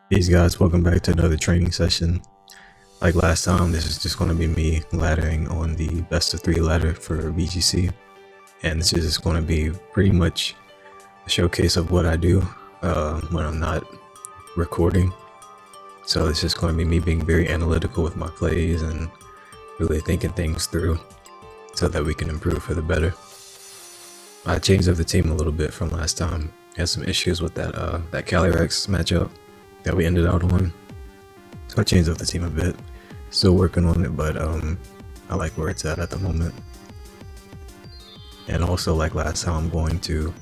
These guys, welcome back to another training session. Like last time, this is just going to be me laddering on the best of 3 ladder for VGC, and this is just going to be pretty much a showcase of what I do when I'm not recording. So it's just going to be me being very analytical with my plays and really thinking things through so that we can improve for the better. I changed up the team a little bit from last time. Had some issues with that Calyrex matchup that we ended out on, so I changed up the team a bit. Still working on it, but I like where it's at the moment. And also, like last time, I'm going to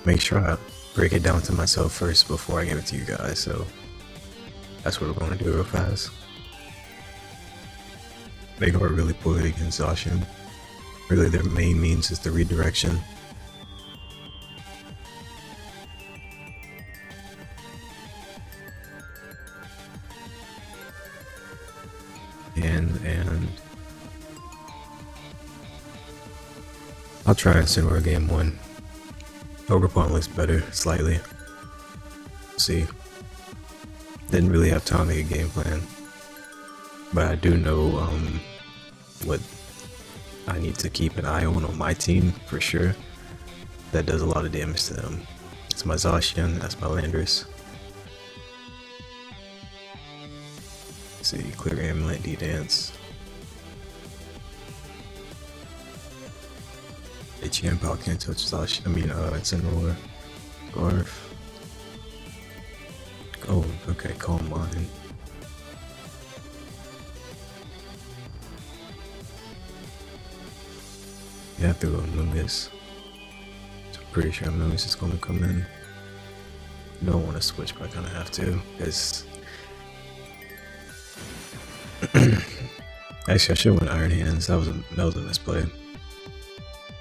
make sure I break it down to myself first before I give it to you guys. So that's what we're going to do real fast. They go really poorly against Zacian. Really, their main means is the redirection. And I'll try and Cinema game 1. Ogerpon looks better, slightly. See. Didn't really have time to make a game plan. But I do know what I need to keep an eye on my team, for sure. That does a lot of damage to them. It's my Zacian, that's my Landorus. See, clear Amulet, D-Dance. Champ can't touch Zacian, Incineroar. Garf. Oh, okay, Calm Mind. You have to go Mungus. So I'm pretty sure Mungus is gonna come in. Don't want to switch, but I kinda have to, because actually I should win Iron Hands. That was a misplay.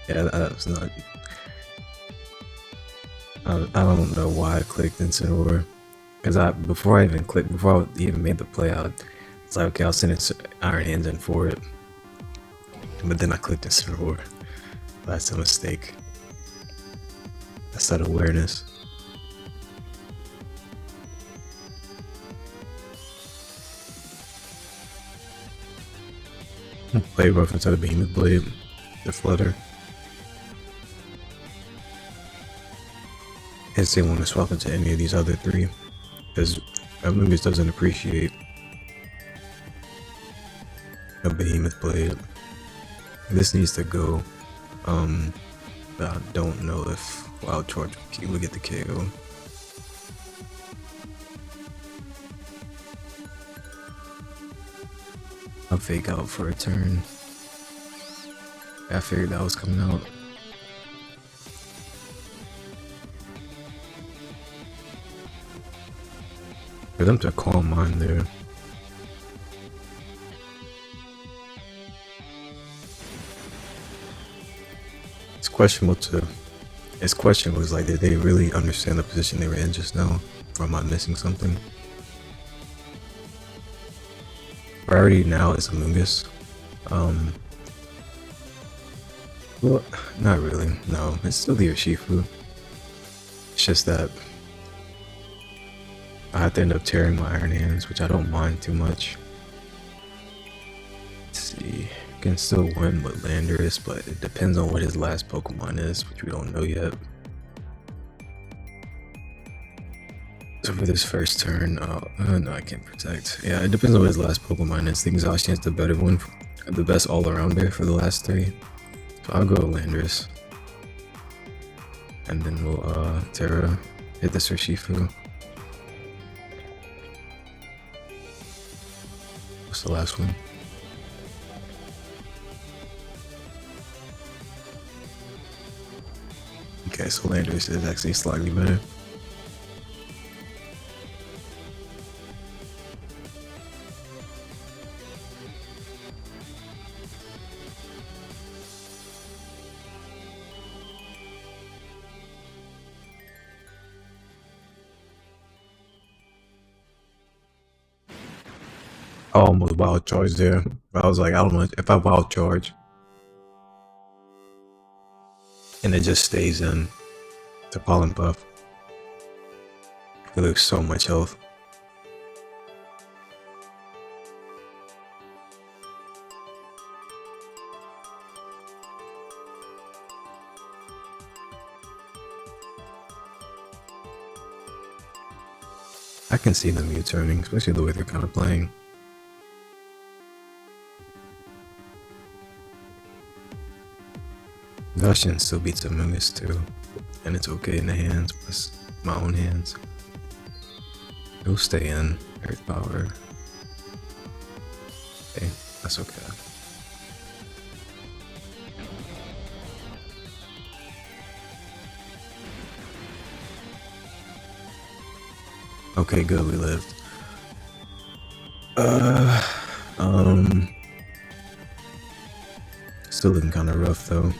Yeah, that was not. I don't know why I clicked Incineroar, because before I even made the play, I was like, okay, I'll send Iron Hands in for it. But then I clicked Incineroar. That's a mistake. That's that awareness. Play rough inside the Behemoth Blade. The Flutter. As they want to swap into any of these other 3, because Amoongus doesn't appreciate a Behemoth Blade. This needs to go, but I don't know if Wild Charge will get the KO. I'll fake out for a turn. I figured that was coming out. For them to Calm Mind there. It's questionable. It's like, did they really understand the position they were in just now? Or am I missing something? Priority now is Amoongus. Well, not really. No, it's still the Urshifu. It's just that I have to end up tearing my Iron Hands, which I don't mind too much. Let's see. Can still win with Landorus, but it depends on what his last Pokemon is, which we don't know yet. So for this first turn, no, I can't protect. Yeah, it depends on what his last Pokemon is. I think Zacian's the better one, the best all-arounder for the last 3. So I'll go Landorus. And then we'll Terra hit this Urshifu. What's the last one? Okay, so Landorus is actually slightly better. I almost wild charge there. But I was like, I don't know if I wild charge and it just stays in to Pollen Puff. He looks so much health. I can see them U-turning, especially the way they're kind of playing. Zacian still beats Amogus too, and it's okay in the hands, plus my own hands. He'll stay in Earth Power. Okay, that's okay. Okay, good, we lived. Still looking kind of rough though.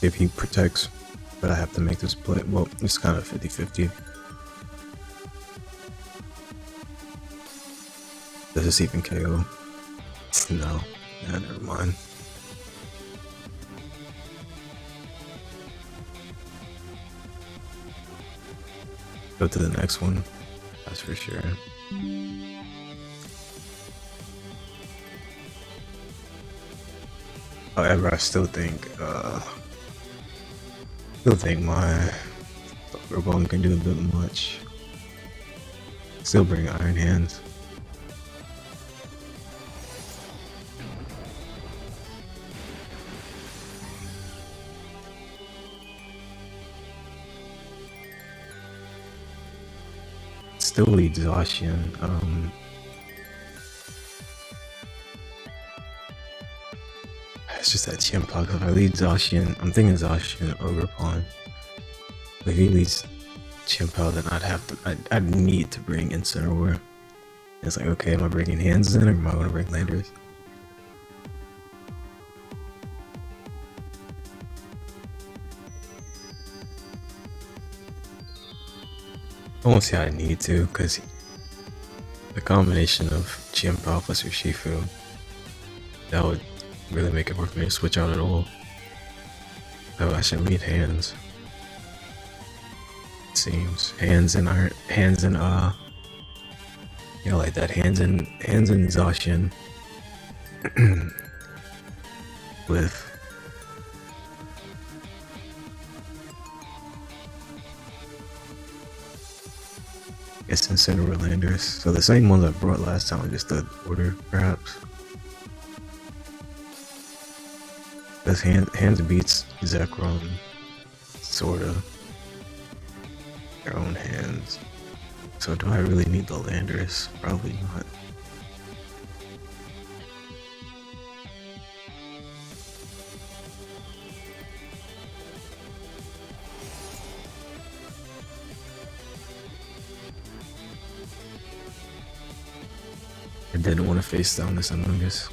If he protects, but I have to make this play. Well, it's kind of 50-50. Does this even KO? No. Nah, never mind. Go to the next one. That's for sure. However, I still think my Robon can do a bit much. Still bring Iron Hands. Still leads Zacian. It's just that Chien-Pao. If I lead Zacian, I'm thinking Zacian Ogre Pawn. If he leads Chien-Pao, then I'd need to bring Instant War. It's like, okay, am I bringing hands in or am I going to bring landers? I won't say I need to, because the combination of Chien-Pao plus Urshifu, that would really make it work for me to switch out at all. So I should lead hands. It seems hands and yeah, like that. Hands and Zacian with Incineroar Landers. So the same ones I brought last time, just the order, perhaps. Because hands beats Zekrom, sorta. Their own hands. So do I really need the Landers? Probably not. I didn't want to face down this Amogus.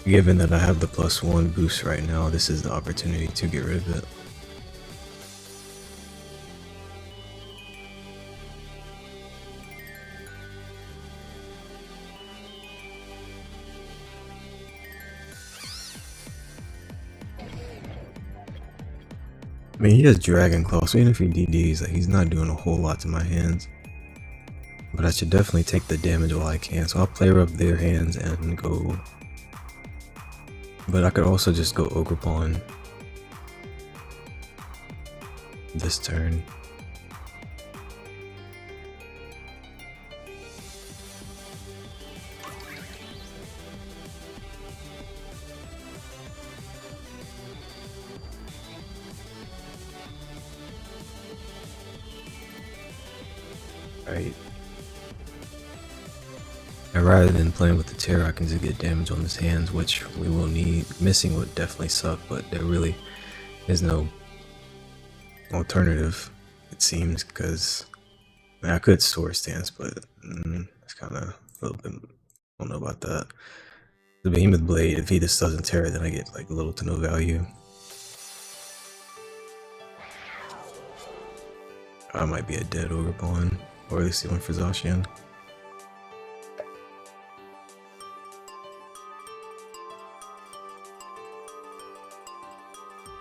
Given that I have the +1 boost right now, this is the opportunity to get rid of it. I mean, he has Dragon Claw, so even if he DDs, like, he's not doing a whole lot to my hands. But I should definitely take the damage while I can, so I'll play rub their hands and go. But I could also just go Ogre Pawn this turn. Right. And rather than playing with the Terror, I can just get damage on his hands, which we will need. Missing would definitely suck, but there really is no alternative, it seems, because I could Sword Stance, but it's kind of a little bit, I don't know about that. The Behemoth Blade, if he just doesn't Terror, then I get like little to no value. I might be a dead Ogre Pawn, or at least he went for Zacian.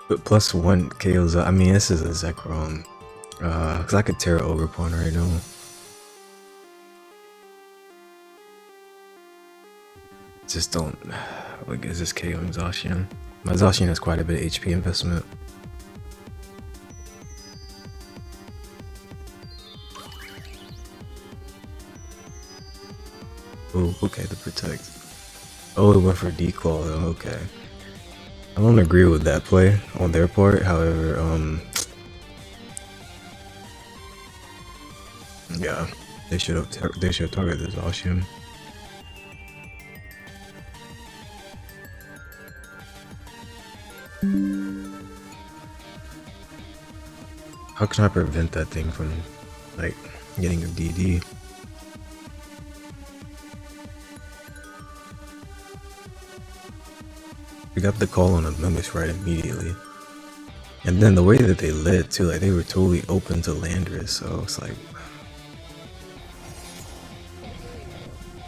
But +1 KOs. I mean, this is a Zekrom. Cause I could tear Ogre Pawn right now. Just don't. What is this KOing Zacian? My Zacian has quite a bit of HP investment. Oh, okay, the protect. Oh, it went for declaw though, okay. I don't agree with that play on their part, however, yeah, they should have targeted this Zacian. How can I prevent that thing from, like, getting a DD? We got the call on the Mimics right immediately. And then the way that they led too, like, they were totally open to Landorus, so it's like...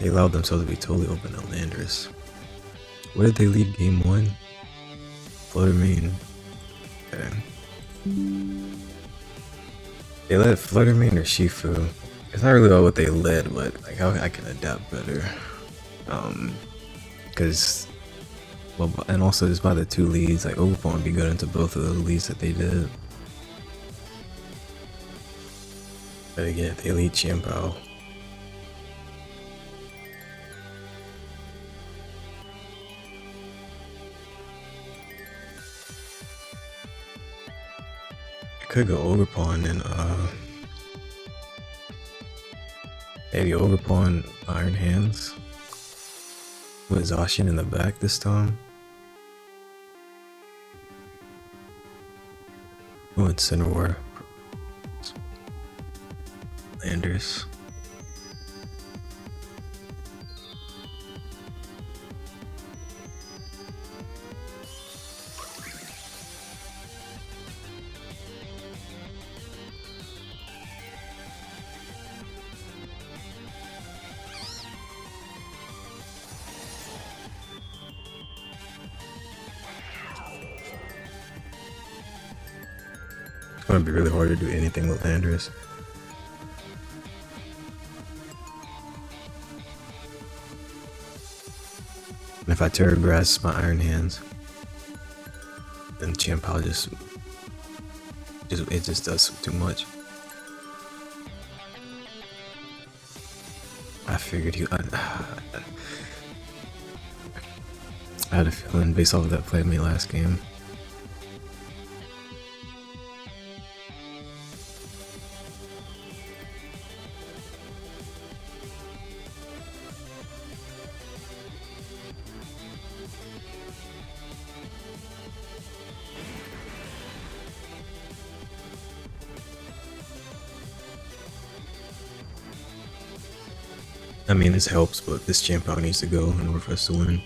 They allowed themselves to be totally open to Landorus. Where did they lead game 1? Fluttermane. Okay. They led Fluttermane or Shifu. It's not really about what they led, but like how I can adapt better. Because, well, and also just by the 2 leads, like Ogre Pawn would be good into both of those leads that they did. But again, they lead Chimpao. I could go Ogre Pawn and maybe Ogre Pawn Iron Hands with Zacian in the back this time. Oh, it's Cinnamore. Landorus. It's gonna be really hard to do anything with Landorus. And if I Terra Grass my Iron Hands, then Chimpao just it just does too much. I figured he. I had a feeling based off of that play in my last game. I mean, this helps, but this Chimpao needs to go in order for us to win.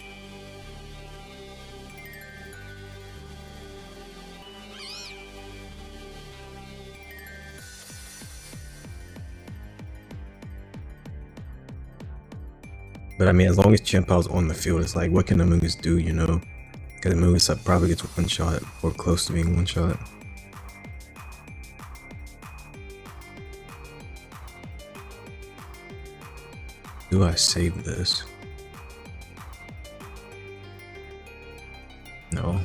But I mean, as long as Chimpao's on the field, it's like, what can the Amoonguss do, you know? Because the Amoonguss probably gets one shot, or close to being one shot. Do I save this? No.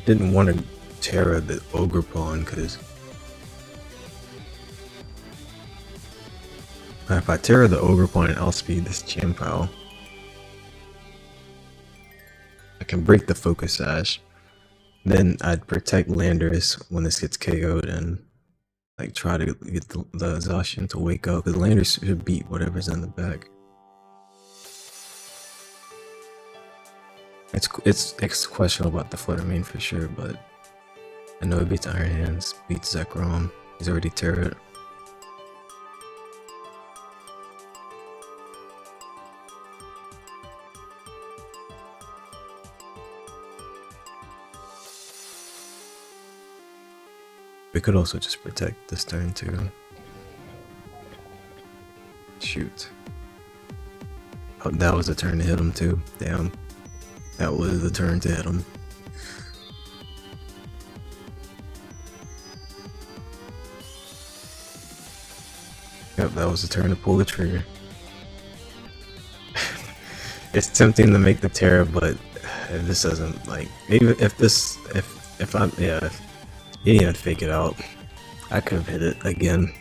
Didn't want to Terra the Ogre Pawn because if I Terra the Ogre Pawn and outspeed this Chimpao, I can break the Focus Sash. Then I'd protect Landorus when this gets KO'd and like try to get the Zacian to wake up, because Landorus should beat whatever's in the back. It's questionable about the Fluttermane for sure, but I know it beats Iron Hands, beats Zekrom. He's already Terra. We could also just protect this turn too. Shoot. Oh, that was a turn to hit him too. Damn. That was the turn to hit him. Yep, that was the turn to pull the trigger. It's tempting to make the terror, but if this doesn't, like, maybe if I'm, yeah, if you didn't even fake it out, I could have hit it again.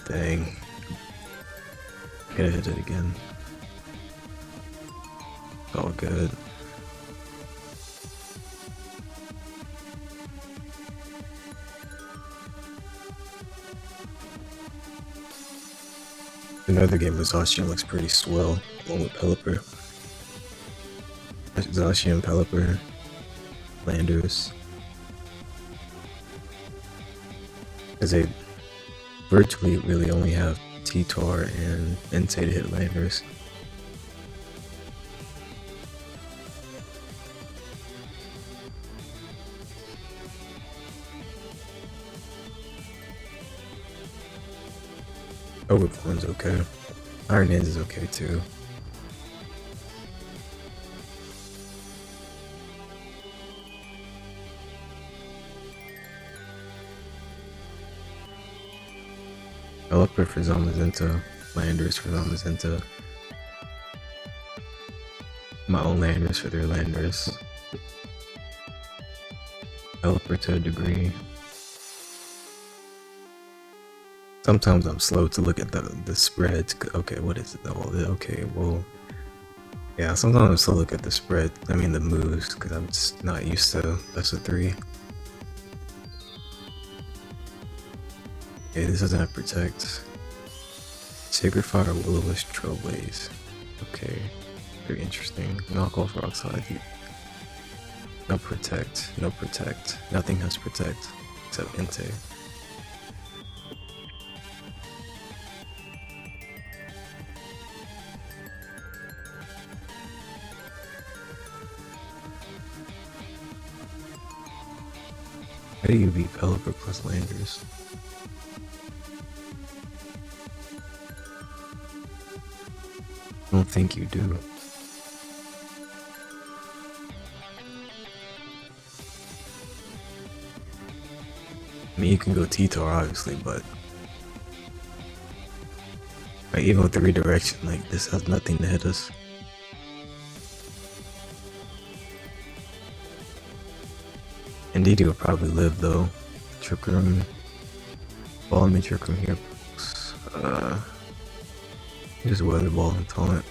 Dang. Could have hit it again. All good. Another game with Zacian looks pretty swell, along with Pelipper. Zacian, Pelipper, Landers. Because they virtually really only have T-Tar and Entei to hit Landers. Overpoint's okay. Iron Hands is okay too. Pelipper for Zamazenta, Landers for Zamazenta. My own Landers for their Landers. Pelipper to a degree. Sometimes I'm slow to look at the spreads. Okay, what is it? Oh, okay, well, yeah. Sometimes I'm slow to look at the spread. I mean the moves, because I'm just not used to best of 3. Okay, this doesn't have protect. Sacred Fire, Will-O-Wisp, Trailblaze. Okay, very interesting. Knock off Rock Slide. No protect. No protect. Nothing has protect except Entei. How do you beat Pelipper plus Landers? I don't think you do. I mean, you can go T-Tar obviously, but like, even with the redirection, like, this has nothing to hit us. Indeed, he will probably live though. Trick Room. Ball me Trick Room here. Just Weather Ball and Taunt.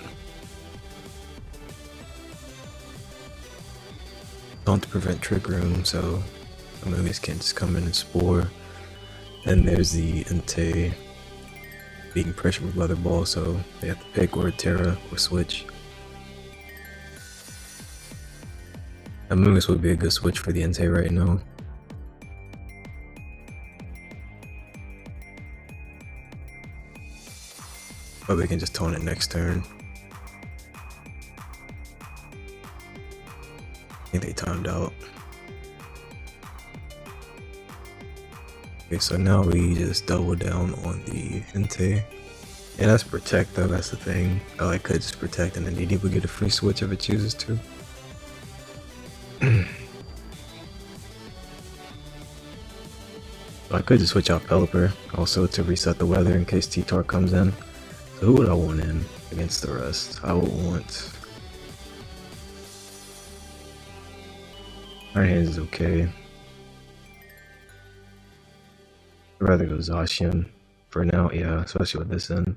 Taunt to prevent Trick Room, so enemies can't just come in and Spore. And there's the Entei being pressured with Weather Ball, so they have to pick or Terra or switch. Amoonguss would be a good switch for the Entei right now. But we can just taunt it next turn. I think they timed out. Okay, so now we just double down on the Entei. And that's protect though, that's the thing. Oh, I could just protect and then DD would get a free switch if it chooses to. So I could just switch out Pelipper also to reset the weather in case T-Tar comes in. So who would I want in against the rest? I would want... Iron Hands is okay. I'd rather go Zacian for now, yeah, especially with this in.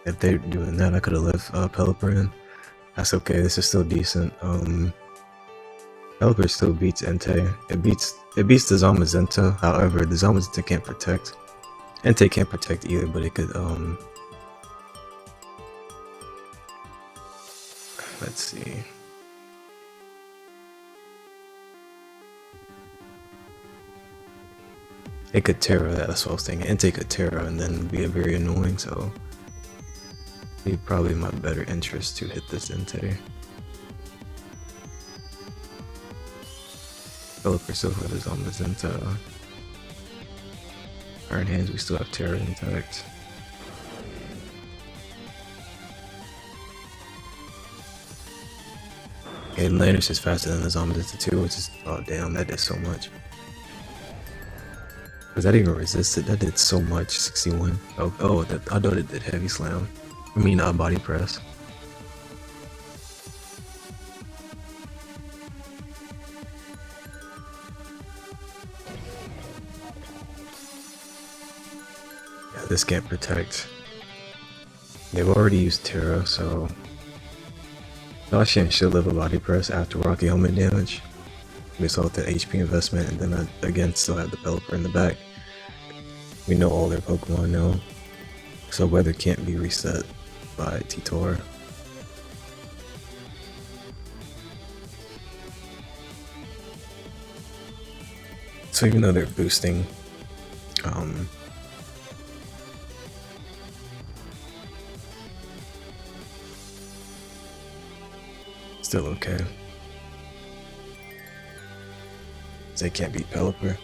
If they're doing that, I could have left Pelipper in. That's okay, this is still decent. Pelipper still beats Entei. It beats the Zamazenta, however, the Zamazenta can't protect. Entei can't protect either, but it could, let's see. it could Terra that. That's what I was thinking. Entei could Terra and then be very annoying. So it'd be probably my better interest to hit this Entei. Developer still has on this into Iron Hands. We still have Terra intact. Okay, Landers is faster than the Zombies into 2, which is, oh damn, that did so much. Was that even resisted? That did so much. 61. Oh, I thought it did heavy slam. I mean, body press. Yeah, this can't protect. They've already used Terra, so Dacian should live a body press after Rocky Helmet damage. We saw the HP investment, and then I, again, still have Developer in the back. We know all their Pokemon now, so weather can't be reset by Titor. So even though they're boosting, still okay. They can't beat Pelipper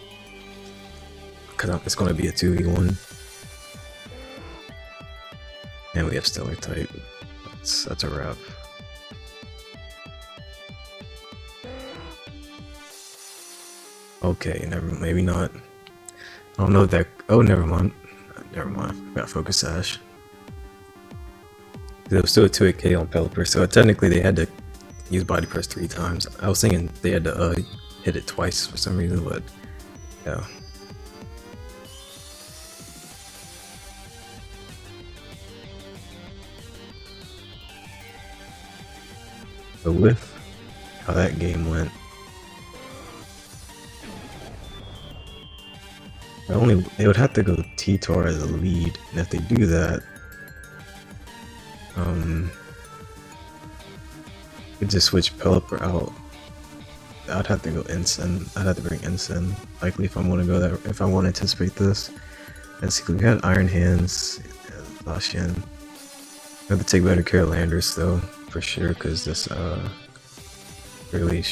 because it's going to be a 2v1, and we have Stellar type. That's a wrap. Okay, maybe not. I don't know if that. Oh, never mind. Got Focus Sash. There was still a 2-hit KO on Pelipper, so technically they had to use Body Press 3 times. I was thinking they had to hit it twice for some reason, but yeah. But with how that game went, they would have to go Titor as a lead, and if they do that, could just switch Pelipper out. I'd have to go Ensign. I'd have to bring Ensign, likely, if I want to go there. If I want to anticipate this. Let's see, we had Iron Hands, Dacian. I have to take better care of Landers though, for sure, because this really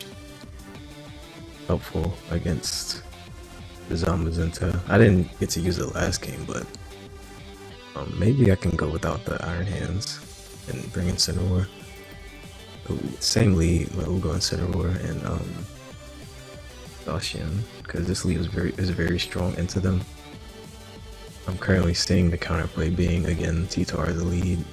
helpful against the Zamazenta. I didn't get to use it last game, but maybe I can go without the Iron Hands and bring in Cineroar. Same lead, but we'll go in Cineroar and Dacian, because this lead is very strong into them. I'm currently seeing the counterplay being, again, Titor as the lead.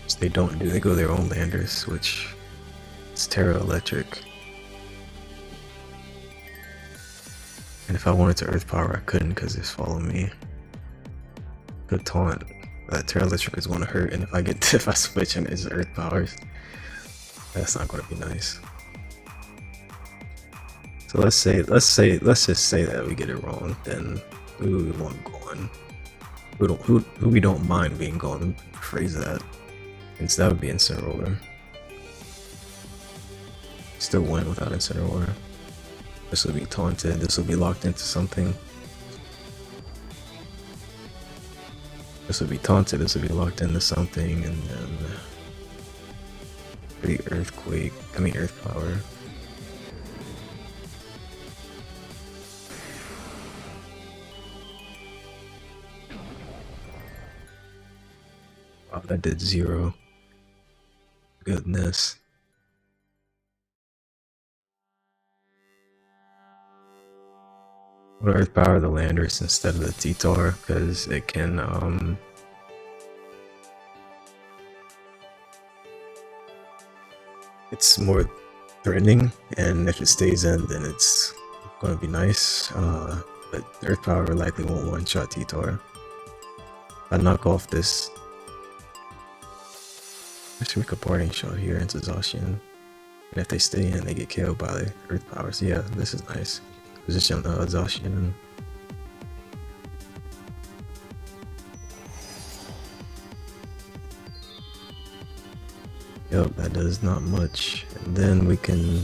Which they don't do, they go their own Landers, which is Terra Electric. And if I wanted to Earth Power, I couldn't because it's following me. Good taunt. That Terra Electric is going to hurt, and if I switch and it's Earth Powers, that's not going to be nice. So let's just say that we get it wrong. Then who we want going? Who we don't mind being gone? Phrase that. Instead of being Incineroar. Still win without Incineroar. This will be taunted, this will be locked into something. This will be taunted, this will be locked into something, and then the Earth Power. Wow, that did 0. Goodness. We'll Earth Power the Landers instead of the Titor, because it can it's more threatening, and if it stays in, then it's gonna be nice. But Earth Power likely won't one-shot Titor. I knock off this. Actually, we could parting shot here into Zacian, and if they stay in, they get killed by the Earth Powers. Yeah, this is nice. Position Zacian. up, that does not much. And then we can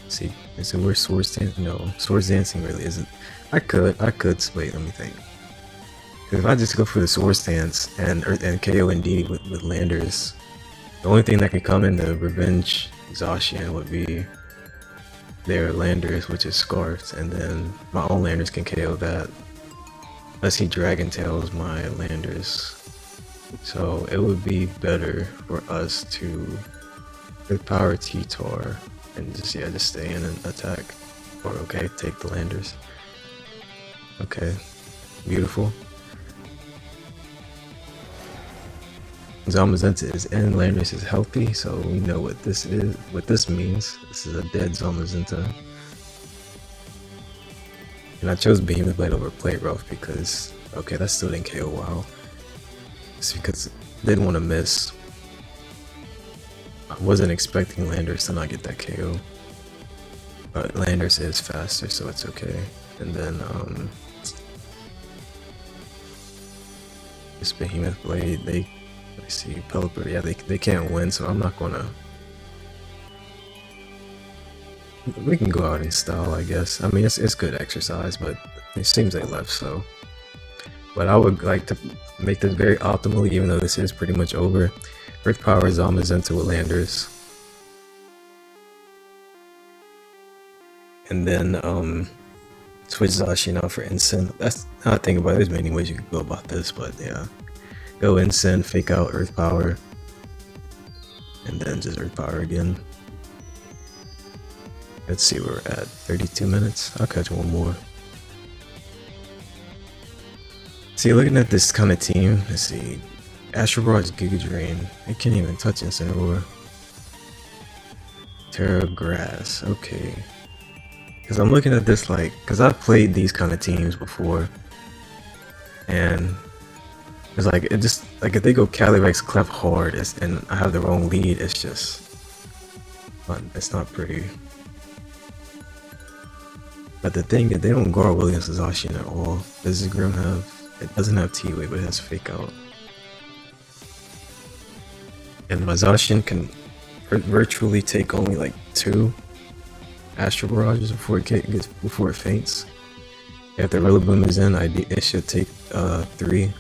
see, is it where swords dancing? No, swords dancing really isn't. I could, wait, let me think. If I just go for the swords dance and KO indeed with landers, the only thing that could come in the revenge Zacian would be their landers, which is scarfed, and then my own landers can KO that. Unless he Dragon Tails my landers. So it would be better for us to power T-Tar and just stay in and attack. Or okay, take the landers. Okay, beautiful. Zamazenta is in, landers is healthy, so we know what this is, what this means. This is a dead Zamazenta. And I chose Behemoth Blade over Plate Rough because, okay, that still didn't KO WoW. It's because I didn't want to miss. I wasn't expecting Landers to not get that KO. But Landers is faster, so it's okay. And then, this Behemoth Blade, let's see, Pelipper, yeah, they can't win, so I'm not gonna. We can go out in style, I guess. I mean, it's good exercise, but it seems they left, so. But I would like to make this very optimally, even though this is pretty much over. Earth Power Zamazenta with landers. And then, switch Zacian out for Ensign. That's how I think about it. There's many ways you could go about this, but yeah. Go Ensign, fake out Earth Power. And then just Earth Power again. Let's see, we're at 32 minutes. I'll catch one more. See, looking at this kind of team, let's see. Astral Barrage, Giga Drain. They can't even touch Incineroar. Terra Grass, okay. Because I'm looking at this like, because I've played these kind of teams before. And it's like, it just, like if they go Calyrex Clef hard and I have the wrong lead, it's just, it's not pretty. But the thing is, they don't guard Williams Zacian at all. Does Grim have? It doesn't have T-Wave, but it has Fake Out. And my Zacian can virtually take only like 2 Astral Barrages before it faints. If the Rillaboom is in, it should take 3.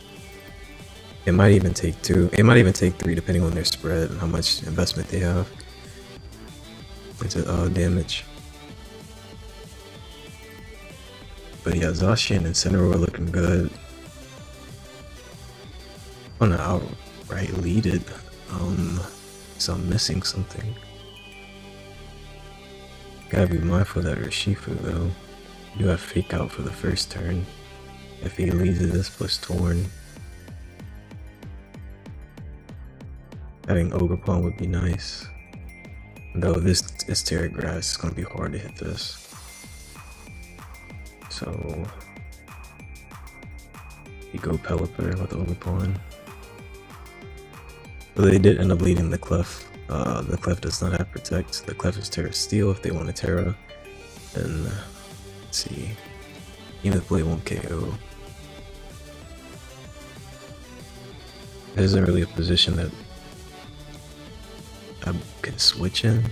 It might even take 2. It might even take 3 depending on their spread and how much investment they have into damage. But yeah, Zacian and Incineroar are looking good. I'm gonna outright lead it. So I'm missing something. Gotta be mindful that Urshifu though. You have Fake Out for the first turn. If he leads this plus Torn. Having Ogerpon would be nice. Though this is Terra Grass, it's gonna be hard to hit this. So you go Pelipper with Ogerpon. But they did end up leading the Clef. The Clef does not have Protect. The Clef is Terra Steel if they want a Terra. And let's see. Even the Blade won't KO. It isn't really a position that I can switch in.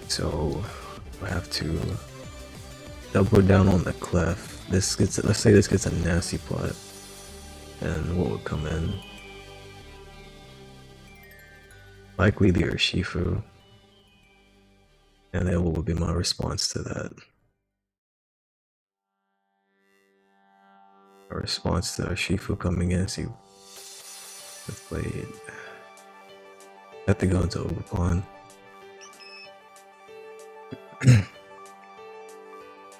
So I have to double down on the Clef. This gets, let's say this gets a nasty plot. And what would come in? Likely the Urshifu. And then what would be my response to that? A response to Urshifu coming in, see the Blade. I have to go into Ogerpon.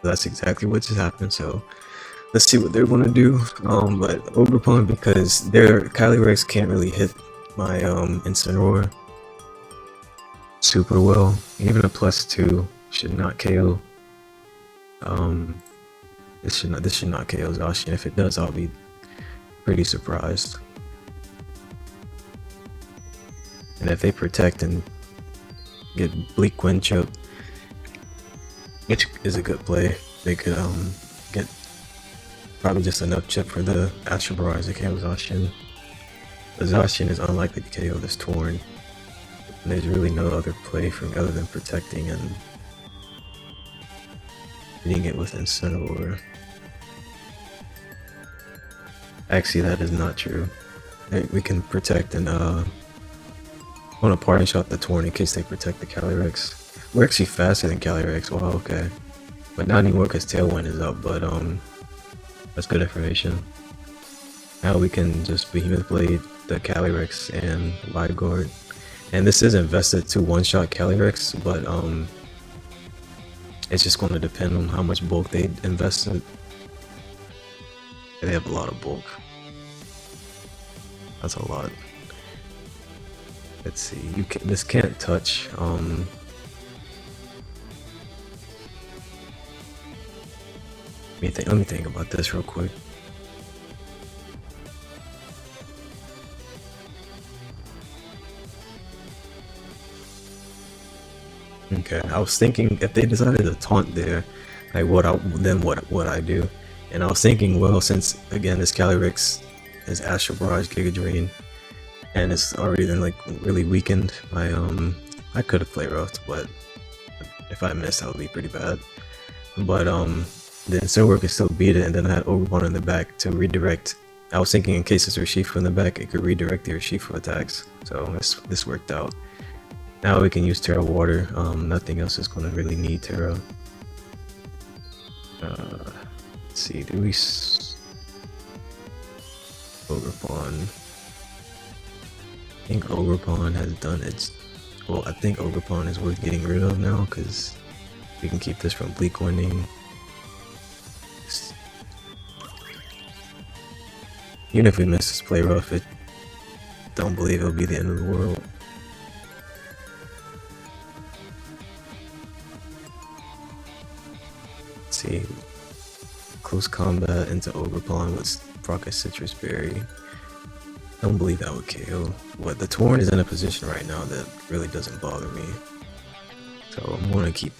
That's exactly what just happened, so let's see what they're gonna do. But Ogerpon, because their Calyrex can't really hit my Incineroar super well. Even a +2 should not KO. This should not KO Zacian. If it does, I'll be pretty surprised. And if they protect and get Bleak Wind Choke, which is a good play, they could get probably just enough chip for the Astral Barrage to KO Zacian. Exhaustion is unlikely to KO this Torn, and there's really no other play for me other than protecting and hitting it with Incineroar. Actually, that is not true. We can protect and want to party shot the Torn in case they protect the Calyrex. We're actually faster than Calyrex. Wow, okay. But not anymore because Tailwind is up, but that's good information. Now we can just Behemoth Blade the Calyrex and Wide Guard. And this is invested to one-shot Calyrex, but it's just going to depend on how much bulk they invested. They have a lot of bulk. That's a lot. Let's see. This can't touch. Let me think about this real quick. Okay, I was thinking if they decided to taunt there, like what I do, and I was thinking, well, since again this Calyrex is Astral Barrage, Giga Drain, and it's already then like really weakened. I could have played rough, but if I missed, that would be pretty bad. But the Incineroar could still beat it, and then I had Overbond in the back to redirect. I was thinking in case it's Urshifu in the back, it could redirect the Urshifu attacks. So this worked out. Now we can use Terra Water. Nothing else is going to really need Terra. Let's see, do we Overbond? I think Overbond has done its. Well, I think Overbond is worth getting rid of now because we can keep this from Bleak Winding. Even if we miss this play rough, don't believe it'll be the end of the world. Let's see, close combat into Overbond with Rocket Citrus Berry. Don't believe that would KO. But the Torn is in a position right now that really doesn't bother me. So I'm gonna keep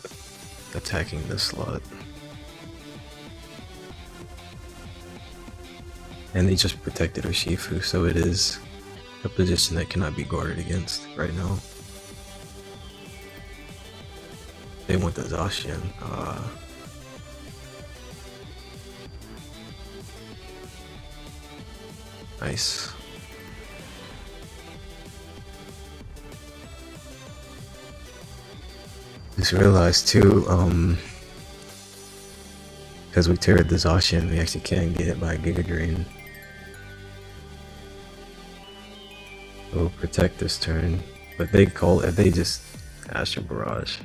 attacking this slot. And they just protected Urshifu, so it is a position that cannot be guarded against right now. They want the Zacian. Nice. Just realized too, because we teared the Zacian, we actually can't get hit by a Giga Drain. We'll protect this turn, but they just Astral Barrage.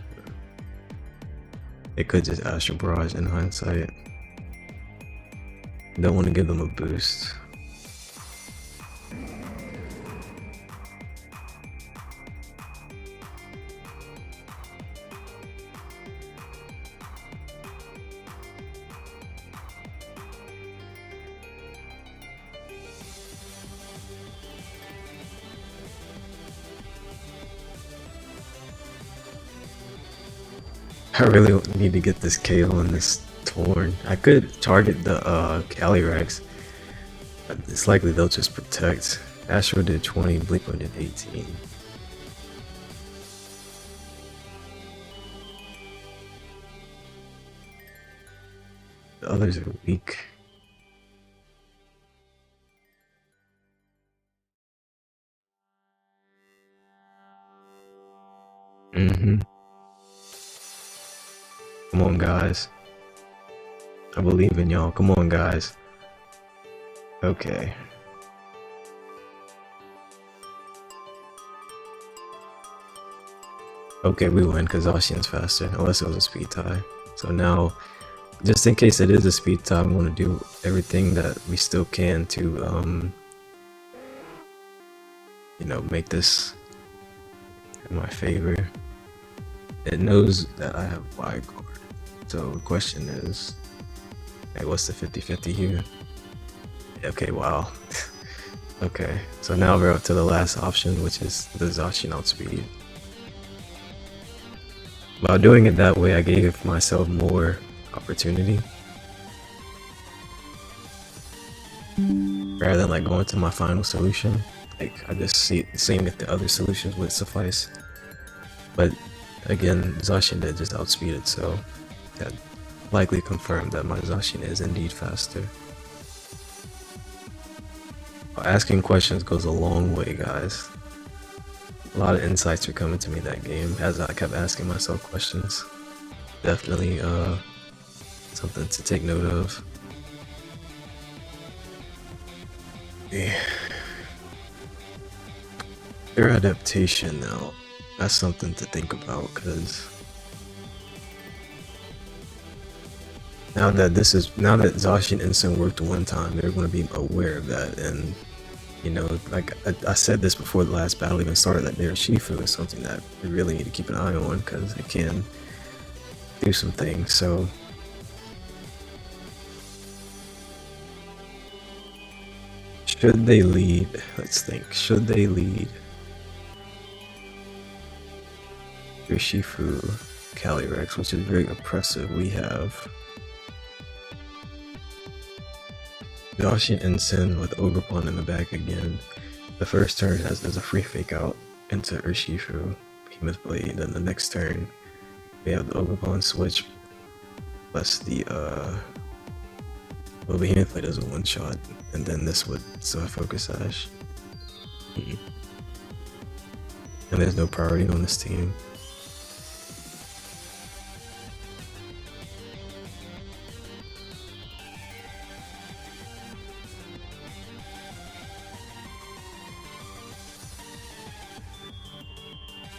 They could just Astral Barrage in hindsight. Don't want to give them a boost. I really need to get this KO on this Torn. I could target the Calyrex, but it's likely they'll just protect. Astro did 20, Bleakwind did 18. The others are weak. Come on, guys. I believe in y'all. Come on, guys. Okay. Okay, we win because Zacian's faster, unless it was a speed tie. So now, just in case it is a speed tie, I'm going to do everything that we still can to, you know, make this in my favor. It knows that I have Wide Guard. So the question is, hey, what's the 50-50 here? Okay, wow. Okay, so now we're up to the last option, which is the Zacian outspeed. By doing it that way, I gave myself more opportunity. Rather than like going to my final solution. Like, I just see seeing if the other solutions would suffice. But again, Zacian did just outspeed it, so that likely confirmed that my Zacian is indeed faster. Asking questions goes a long way, guys. A lot of insights are coming to me that game as I kept asking myself questions. Definitely something to take note of. Yeah. Their adaptation now, that's something to think about, because now that Zacian Instant worked one time, they're going to be aware of that. And you know, like I said this before the last battle even started, that their Shifu is something that we really need to keep an eye on, because it can do some things. So should they lead? Let's think. Should they lead their Shifu Calyrex, which is very oppressive? We have Zacian Ensign with Ogerpon in the back again. The first turn has a free fake out into Urshifu, Behemoth Blade. Then the next turn we have the Ogerpon switch plus the well, Behemoth Blade is a one shot, and then this would Focus Sash. And there's no priority on this team.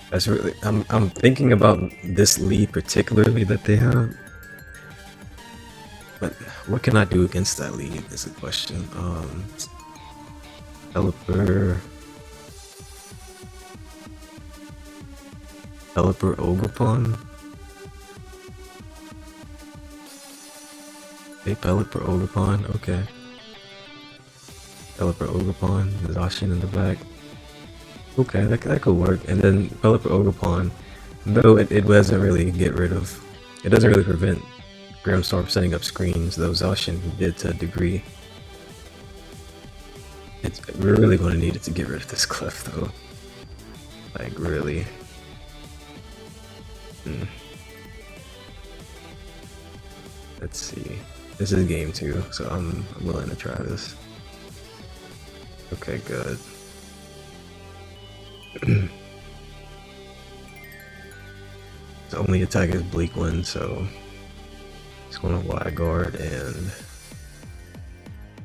That's really, I'm thinking about this lead particularly that they have, but what can I do against that lead is a question. Developer Ogerpon. Developer Ogerpon, okay. Developer Ogerpon, Zacian in the back. Okay, that could work. And then Developer Ogerpon, though it doesn't really get rid of, it doesn't really prevent Grimstorm setting up screens, though Zacian did to a degree. We're really going to need it to get rid of this cliff, though. Like, really. Let's see. This is game 2, so I'm willing to try this. Okay, good. The only attack is Bleak Wind, so it's going to wide guard, and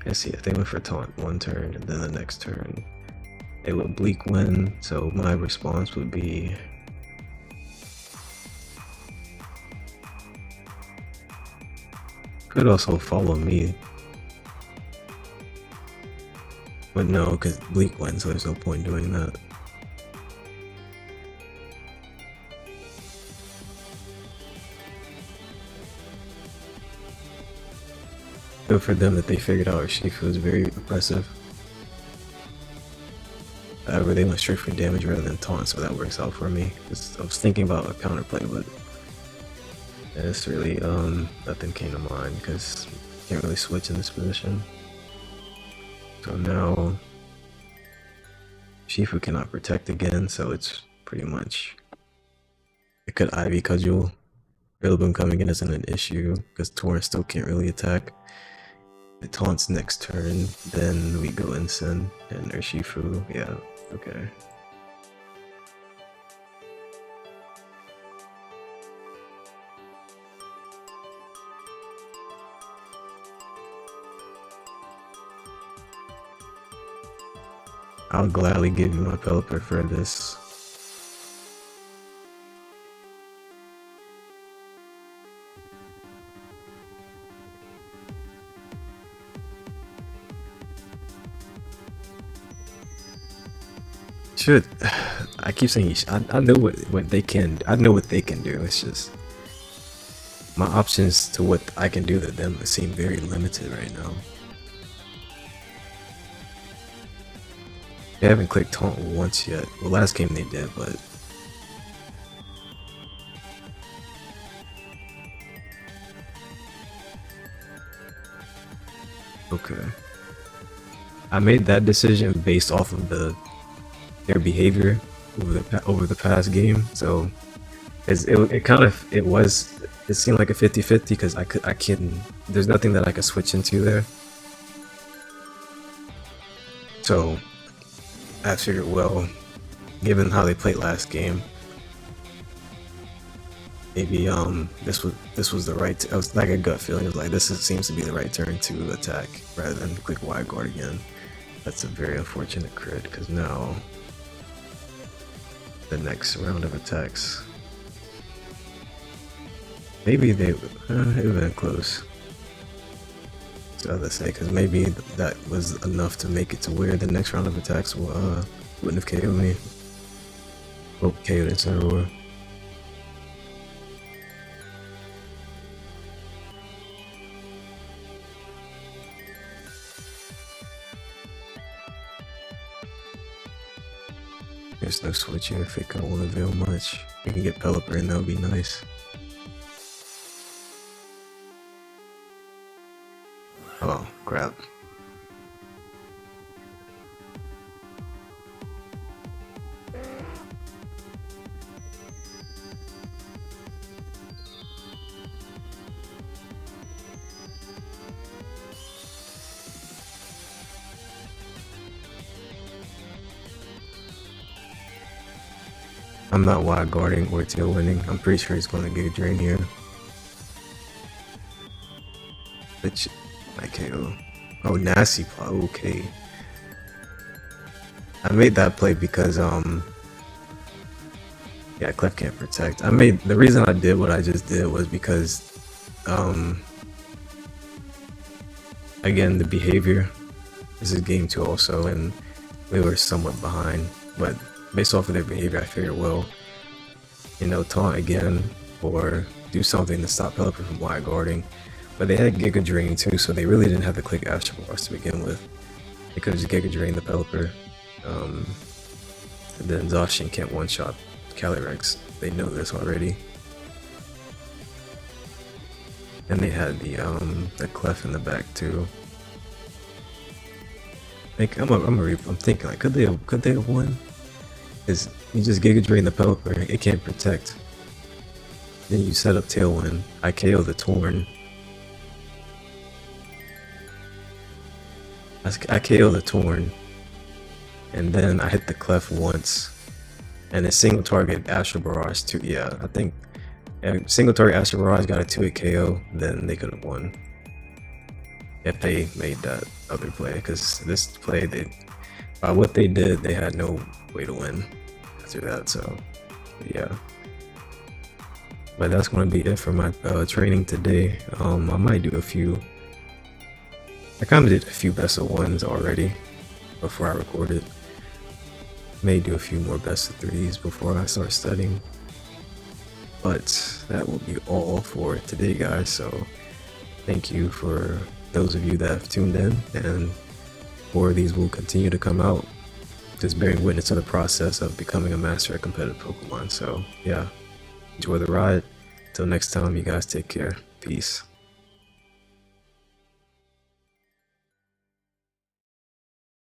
let's see if they went for taunt one turn and then the next turn they would Bleak Wind. So my response would be could also follow me, but no, because Bleak Wind, so there's no point doing that. Good for them that they figured out Urshifu is very oppressive. However, they went straight for damage rather than taunt, so that works out for me. I was thinking about a counterplay, but it's really nothing came to mind because you can't really switch in this position. So now Shifu cannot protect again, so it's pretty much, it could Ivy Cudgel. Rillaboom coming in isn't an issue because Torrent still can't really attack. It taunts next turn, then we go Ensign and Urshifu. Yeah, okay. I'll gladly give you my Pelipper for this. Should I keep saying I know what they can. I know what they can do. It's just my options to what I can do to them seem very limited right now. They haven't clicked taunt once yet. Well, last game they did, but okay. I made that decision based off of their behavior over the past game. So it seemed like a 50-50 because there's nothing that I could switch into there. So I figured, well, given how they played last game, maybe this was the right. I was like a gut feeling. It was like seems to be the right turn to attack rather than click wide guard again. That's a very unfortunate crit because now the next round of attacks, maybe it would have been close. So let's say, because maybe that was enough to make it to where the next round of attacks wouldn't have KO'd me. Oh, KO'd Incineroar. There's no switch here. Fake out won't avail much. We can get Pelipper and that would be nice. Oh, crap. I'm not wide guarding or tail winning. I'm pretty sure he's going to get a drain here. Which I KO. Oh, nasty plot. Okay. I made that play because yeah, Clef can't protect. The reason I did what I just did was because again, the behavior. This is game 2 also, and we were somewhat behind, but based off of their behavior, I figured, well, you know, taunt again or do something to stop Pelipper from wide guarding. But they had Giga Drain too, so they really didn't have to click Astral Bars to begin with. They could have just Giga Drained the Pelipper. And then Zacian can't one-shot Calyrex. They know this already. And they had the Clef in the back too. Like I'm thinking, like, could they have won? Is you just Giga Drain the Pelipper, it can't protect. Then you set up Tailwind. I KO the Torn. I KO the Torn, and then I hit the Clef once, and a single target Astral Barrage too. Yeah, I think single target Astral Barrage got a 2-hit KO. Then they could have won if they made that other play. Because this play, by what they did, they had no way to win after that. So yeah. But that's going to be it for my training today. I might do a few. I kind of did a few best of 1s already before I recorded. May do a few more best of 3s before I start studying. But that will be all for today, guys. So thank you for those of you that have tuned in, and more of these will continue to come out. Just bearing witness to the process of becoming a master at competitive Pokemon. So yeah, enjoy the ride. Till next time, you guys take care. Peace.